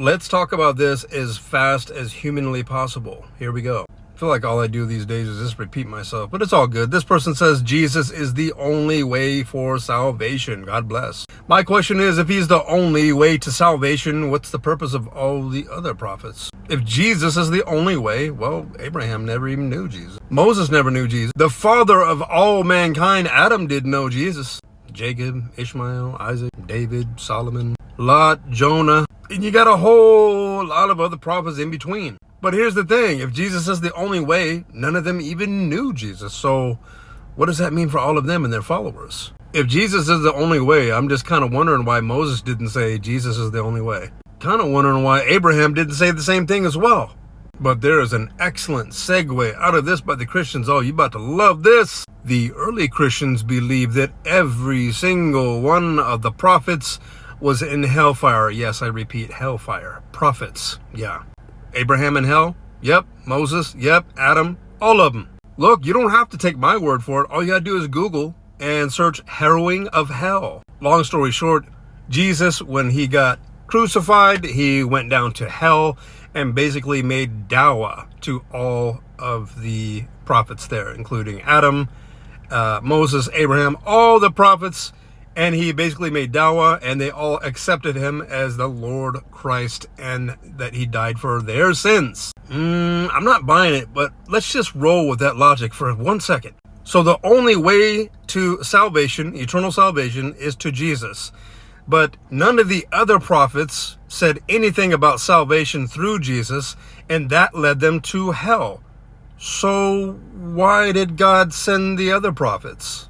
let's talk about this as fast as humanly possible. Here we go. I feel like all I do these days is just repeat myself, but it's all good. This person says Jesus is the only way for salvation. God bless. My question is, if he's the only way to salvation, what's the purpose of all the other prophets? If Jesus is the only way, well, Abraham never even knew Jesus. Moses never knew Jesus. The father of all mankind, Adam, didn't know Jesus. Jacob, Ishmael, Isaac, David, Solomon, Lot, Jonah, and you got a whole lot of other prophets in between. But here's the thing, if Jesus is the only way, none of them even knew Jesus. So what does that mean for all of them and their followers? If Jesus is the only way, I'm just kind of wondering why Moses didn't say Jesus is the only way. Kind of wondering why Abraham didn't say the same thing as well. But there is an excellent segue out of this by the Christians. Oh, you about to love this. The early Christians believed that every single one of the prophets was in hellfire. Yes, I repeat, hellfire. Prophets, yeah. Abraham in hell? Yep. Moses? Yep. Adam? All of them. Look, you don't have to take my word for it. All you gotta do is Google and search harrowing of hell. Long story short, Jesus, when he got crucified, he went down to hell and basically made dawah to all of the prophets there, including Adam, Moses, Abraham, all the prophets. And he basically made dawah, and they all accepted him as the Lord Christ and that he died for their sins. I'm not buying it, but let's just roll with that logic for 1 second. So the only way to salvation, eternal salvation, is to Jesus. But none of the other prophets said anything about salvation through Jesus, and that led them to hell. So why did God send the other prophets?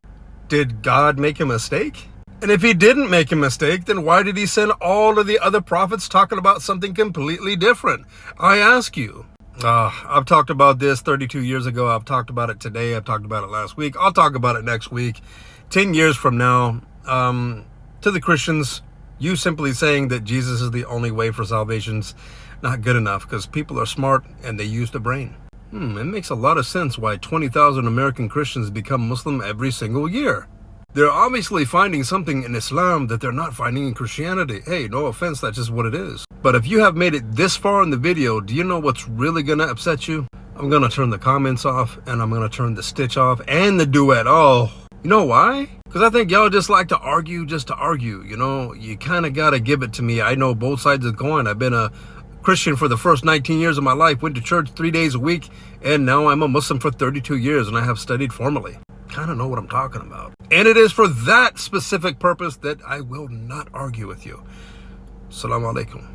Did God make a mistake? And if he didn't make a mistake, then why did he send all of the other prophets talking about something completely different? I ask you. I've talked about this 32 years ago. I've talked about it today. I've talked about it last week. I'll talk about it next week. 10 years from now, to the Christians, you simply saying that Jesus is the only way for salvation's not good enough, because people are smart and they use the brain. It makes a lot of sense why 20,000 American Christians become Muslim every single year. They're obviously finding something in Islam that they're not finding in Christianity. Hey, no offense, that's just what it is. But if you have made it this far in the video, do you know what's really going to upset you? I'm going to turn the comments off, and I'm going to turn the stitch off and the duet. Oh, you know why? Because I think y'all just like to argue just to argue. You know, you kind of got to give it to me. I know both sides of the coin. I've been a Christian for the first 19 years of my life, went to church 3 days a week, and now I'm a Muslim for 32 years, and I have studied formally. Kind of know what I'm talking about. And it is for that specific purpose that I will not argue with you. Assalamu alaikum.